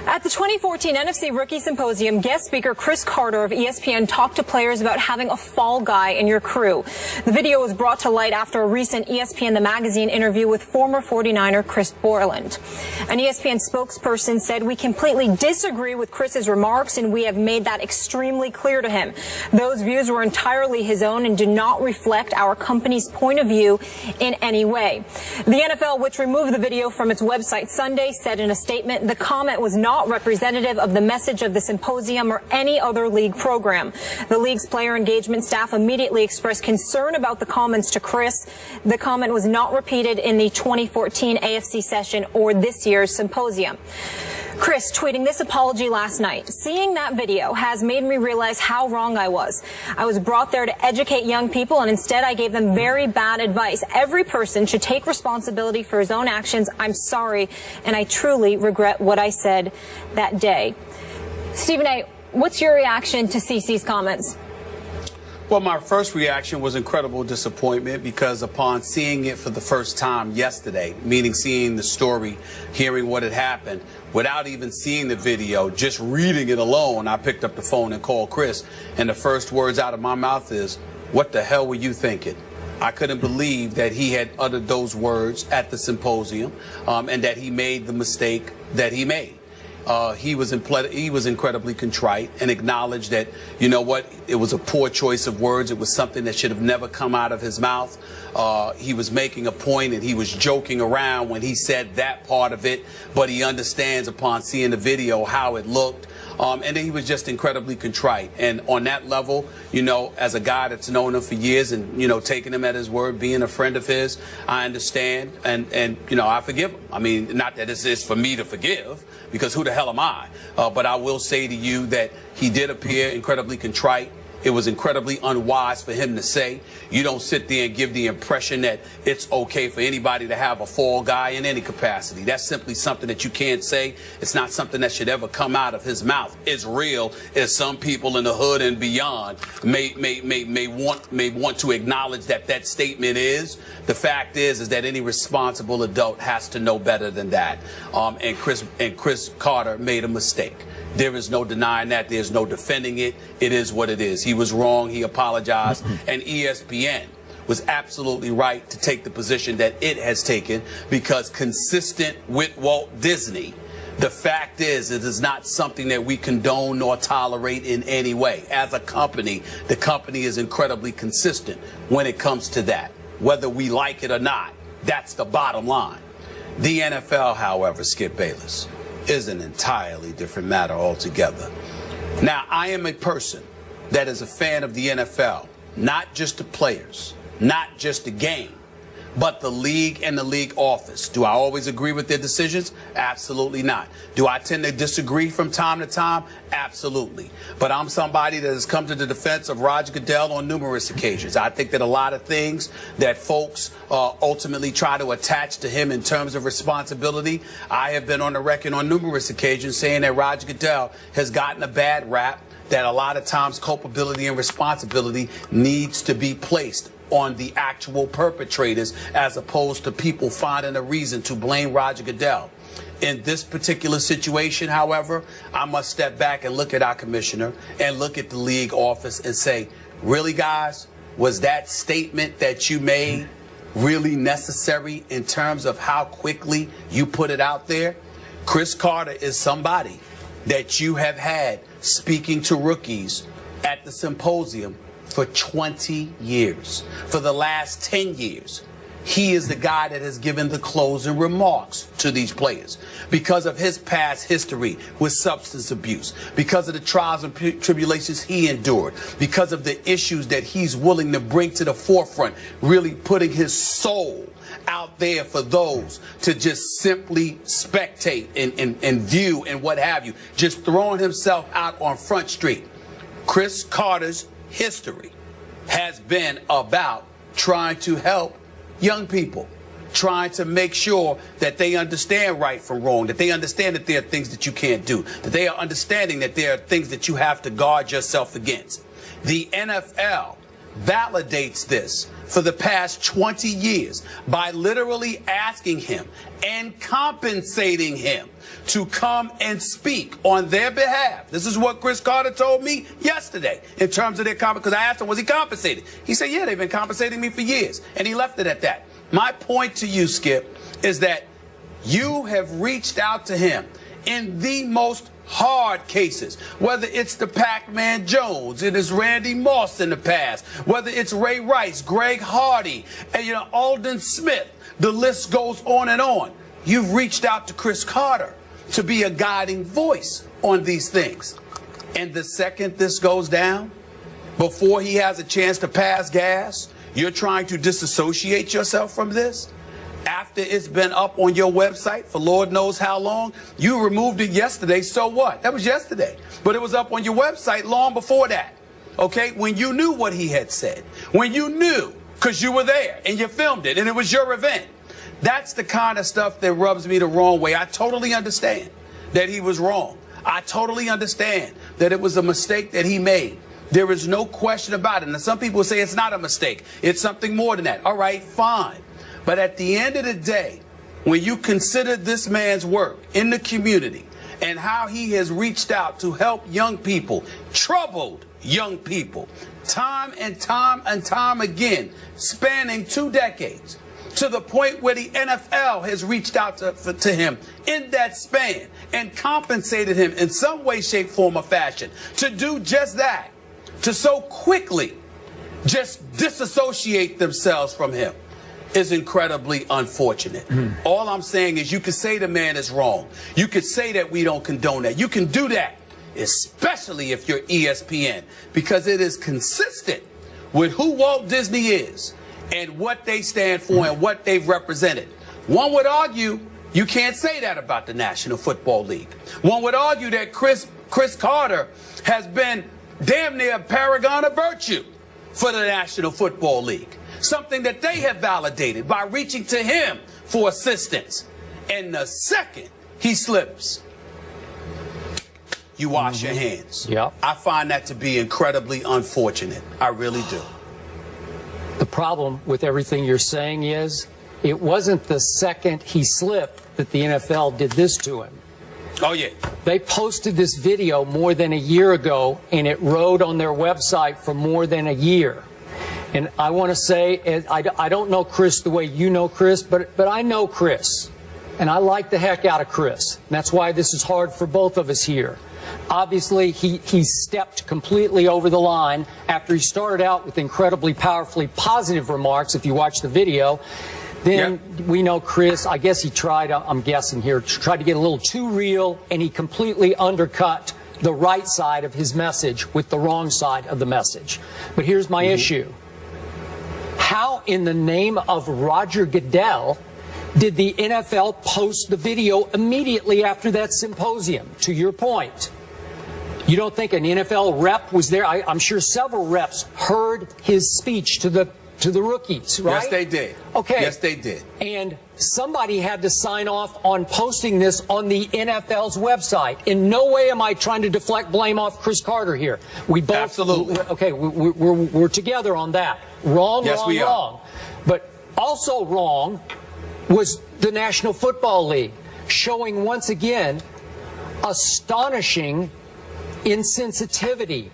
At the 2014 NFC Rookie Symposium, guest speaker Cris Carter of ESPN talked to players about having a fall guy in your crew. The video was brought to light after a recent ESPN The Magazine interview with former 49er Chris Borland. An ESPN spokesperson said, "We completely disagree with Chris's remarks, and we have made that extremely clear to him. Those views were entirely his own and do not reflect our company's point of view in any way." The NFL, which removed the video from its website Sunday, said in a statement the comment was not representative of the message of the symposium or any other league program. The league's player engagement staff immediately expressed concern about the comments to Cris. The comment was not repeated in the 2014 AFC session or this year's symposium. Cris tweeting this apology last night. "Seeing that video has made me realize how wrong I was. I was brought there to educate young people, and instead I gave them very bad advice. Every person should take responsibility for his own actions. I'm sorry, and I truly regret what I said that day." Stephen A., what's your reaction to CC's comments? Well, my first reaction was incredible disappointment, because upon seeing it for the first time yesterday, meaning seeing the story, hearing what had happened, without even seeing the video, just reading it alone, I picked up the phone and called Cris, and the first words out of my mouth is, "What the hell were you thinking?" I couldn't believe that he had uttered those words at the symposium, and that he made the mistake that he made. He was incredibly contrite and acknowledged that, you know what, it was a poor choice of words. It was something that should have never come out of his mouth. He was making a point, and he was joking around when he said that part of it, but he understands upon seeing the video how it looked. And then he was just incredibly contrite. And on that level, you know, as a guy that's known him for years and, you know, taking him at his word, being a friend of his, I understand. And you know, I forgive him. I mean, not that this is for me to forgive, because who the hell am I? But I will say to you that he did appear incredibly contrite. It was incredibly unwise for him to say. You don't sit there and give the impression that it's okay for anybody to have a fall guy in any capacity. That's simply something that you can't say. It's not something that should ever come out of his mouth. As real as some people in the hood and beyond may want to acknowledge that statement is, the fact is that any responsible adult has to know better than that. And Cris Carter made a mistake. There is no denying that. There's no defending it. It is what it is. He was wrong. He apologized. And ESPN was absolutely right to take the position that it has taken, because consistent with Walt Disney, the fact is it is not something that we condone nor tolerate in any way. As a company, the company is incredibly consistent when it comes to that. Whether we like it or not, that's the bottom line. The NFL, however, Skip Bayless, is an entirely different matter altogether. Now, I am a person that is a fan of the NFL, not just the players, not just the game, but the league and the league office. Do I always agree with their decisions? Absolutely not. Do I tend to disagree from time to time? Absolutely. But I'm somebody that has come to the defense of Roger Goodell on numerous occasions. I think that a lot of things that folks ultimately try to attach to him in terms of responsibility, I have been on the record on numerous occasions saying that Roger Goodell has gotten a bad rap, that a lot of times culpability and responsibility needs to be placed on the actual perpetrators, as opposed to people finding a reason to blame Roger Goodell. In this particular situation, however, I must step back and look at our commissioner and look at the league office and say, really, guys, was that statement that you made really necessary in terms of how quickly you put it out there? Cris Carter is somebody that you have had speaking to rookies at the symposium for 20 years. For the last 10 years, he is the guy that has given the closing remarks to these players because of his past history with substance abuse, because of the trials and tribulations he endured, because of the issues that he's willing to bring to the forefront, really putting his soul out there for those to just simply spectate and view and what have you, just throwing himself out on Front Street. Cris Carter's history has been about trying to help young people, trying to make sure that they understand right from wrong, that they understand that there are things that you can't do, that they are understanding that there are things that you have to guard yourself against. The NFL validates this for the past 20 years by literally asking him and compensating him to come and speak on their behalf. This is what Cris Carter told me yesterday in terms of their because I asked him, was he compensated? He said, yeah, they've been compensating me for years. And he left it at that. My point to you, Skip, is that you have reached out to him in the most hard cases, whether it's the Pac-Man Jones, it is Randy Moss in the past, whether it's Ray Rice, Greg Hardy, and Alden Smith, the list goes on and on. You've reached out to Cris Carter to be a guiding voice on these things. And the second this goes down, before he has a chance to pass gas, you're trying to disassociate yourself from this. After it's been up on your website for Lord knows how long, you removed it yesterday, so what? That was yesterday. But it was up on your website long before that, okay? When you knew what he had said, when you knew, because you were there and you filmed it and it was your event. That's the kind of stuff that rubs me the wrong way. I totally understand that he was wrong. I totally understand that it was a mistake that he made. There is no question about it. And some people say it's not a mistake. It's something more than that. All right, fine. But at the end of the day, when you consider this man's work in the community and how he has reached out to help young people, troubled young people, time and time again, spanning 2 decades, to the point where the NFL has reached out to him in that span and compensated him in some way, shape, form, or fashion to do just that, to so quickly just disassociate themselves from him, is incredibly unfortunate. All I'm saying is you could say the man is wrong. You could say that we don't condone that. You can do that, especially if you're ESPN, because it is consistent with who Walt Disney is and what they stand for and what they've represented. One would argue you can't say that about the National Football League. One would argue that Cris Carter has been damn near a paragon of virtue for the National Football League. Something that they have validated by reaching to him for assistance. And the second he slips, you wash your hands. Yep. I find that to be incredibly unfortunate. I really do. The problem with everything you're saying is it wasn't the second he slipped that the NFL did this to him. Oh, yeah. They posted this video more than a year ago, and it rode on their website for more than a year. And I want to say, I don't know Cris the way you know Cris, but I know Cris. And I like the heck out of Cris. And that's why this is hard for both of us here. Obviously, he stepped completely over the line after he started out with incredibly powerfully positive remarks, if you watch the video. Then we know Cris, I guess he tried, I'm guessing here, tried to get a little too real, and he completely undercut the right side of his message with the wrong side of the message. But here's my issue. How in the name of Roger Goodell did the NFL post the video immediately after that symposium? To your point, you don't think an NFL rep was there? I'm sure several reps heard his speech to the rookies, right? Yes, they did. Okay. Yes, they did. And somebody had to sign off on posting this on the NFL's website. In no way am I trying to deflect blame off Cris Carter here. We both, absolutely. Okay, we're together on that. Wrong, yes, wrong, we are. wrong. But also wrong was the National Football League showing once again astonishing insensitivity.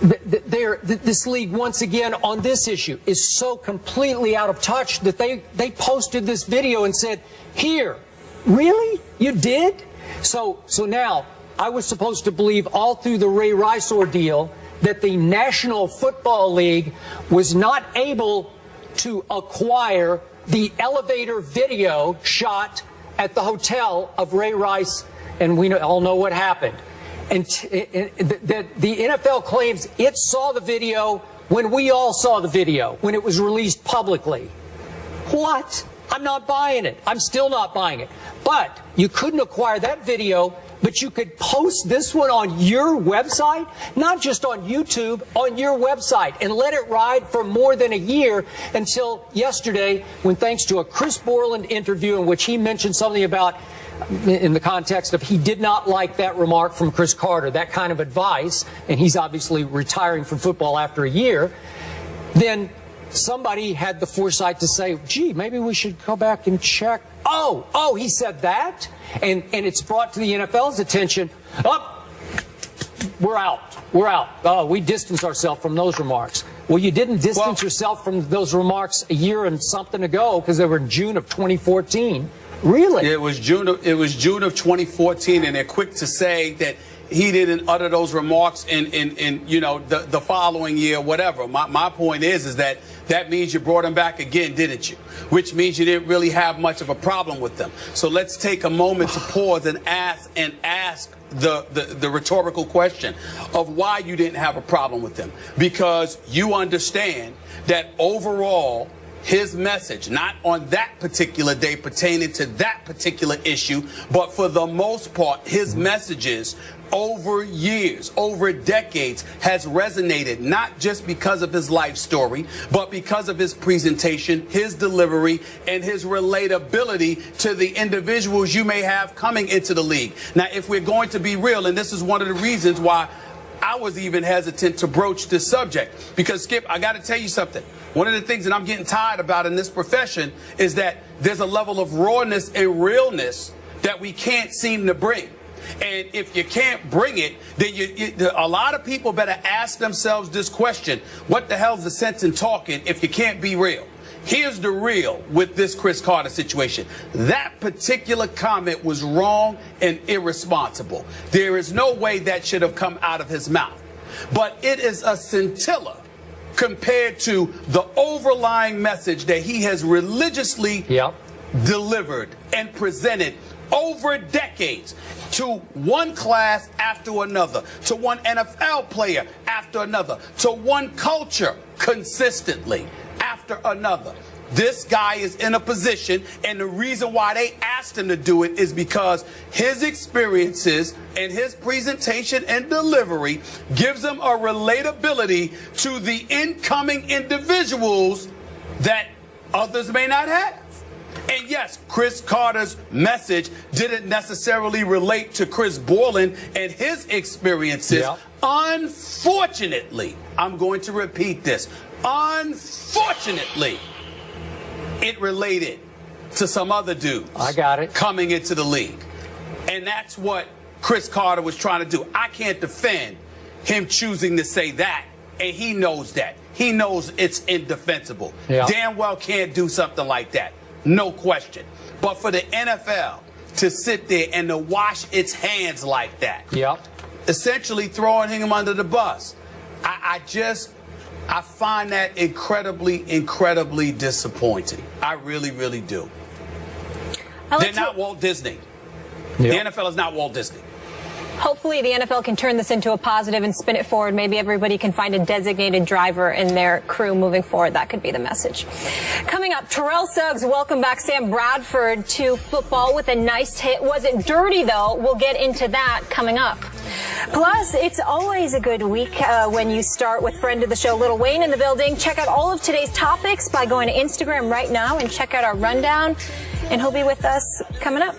This league, once again, on this issue, is so completely out of touch that they posted this video and said, here, really? You did? So now, I was supposed to believe all through the Ray Rice ordeal that the National Football League was not able to acquire the elevator video shot at the hotel of Ray Rice, and we all know what happened. And the NFL claims it saw the video when we all saw the video, when it was released publicly. What? I'm not buying it. I'm still not buying it. But you couldn't acquire that video, but you could post this one on your website, not just on YouTube, on your website, and let it ride for more than a year until yesterday, when thanks to a Chris Borland interview in which he mentioned something about, in the context of he did not like that remark from Cris Carter, that kind of advice, and he's obviously retiring from football after a year, then somebody had the foresight to say, gee, maybe we should go back and check. Oh, he said that? And it's brought to the NFL's attention. Oh, we're out. We're out. Oh, we distance ourselves from those remarks. Well, you didn't distance yourself from those remarks a year and something ago because they were in June of 2014. Really? It was June of 2014, and they're quick to say that he didn't utter those remarks in you know, the following year, whatever. My point is that means you brought him back again, didn't you? Which means you didn't really have much of a problem with them. So let's take a moment to pause and ask the rhetorical question of why you didn't have a problem with them. Because you understand that overall, his message, not on that particular day pertaining to that particular issue, but for the most part, his messages over years, over decades, has resonated, not just because of his life story, but because of his presentation, his delivery, and his relatability to the individuals you may have coming into the league. Now, if we're going to be real, and this is one of the reasons why I was even hesitant to broach this subject, because, Skip, I got to tell you something. One of the things that I'm getting tired about in this profession is that there's a level of rawness and realness that we can't seem to bring. And if you can't bring it, then a lot of people better ask themselves this question: what the hell's the sense in talking if you can't be real? Here's the real with this Cris Carter situation. That particular comment was wrong and irresponsible. There is no way that should have come out of his mouth. But it is a scintilla compared to the overlying message that he has religiously delivered and presented over decades to one class after another, to one NFL player after another, to one culture consistently after another. This guy is in a position, and the reason why they asked him to do it is because his experiences and his presentation and delivery gives him a relatability to the incoming individuals that others may not have. And yes, Cris Carter's message didn't necessarily relate to Chris Borland and his experiences. Unfortunately, I'm going to repeat this. Unfortunately, it related to some other dudes. I got it. Coming into the league. And that's what Cris Carter was trying to do. I can't defend him choosing to say that, and he knows that. He knows it's indefensible. Damn well can't do something like that. No question. But for the NFL to sit there and to wash its hands like that, essentially throwing him under the bus, I find that incredibly disappointing. I really, really do. They're not Walt Disney. The NFL is not Walt Disney. Hopefully the NFL can turn this into a positive and spin it forward. Maybe everybody can find a designated driver in their crew moving forward. That could be the message. Coming up, Terrell Suggs welcomed back Sam Bradford to football with a nice hit. Wasn't dirty, though. We'll get into that coming up. Plus, it's always a good week when you start with friend of the show, Lil Wayne, in the building. Check out all of today's topics by going to Instagram right now and check out our rundown. And he'll be with us coming up.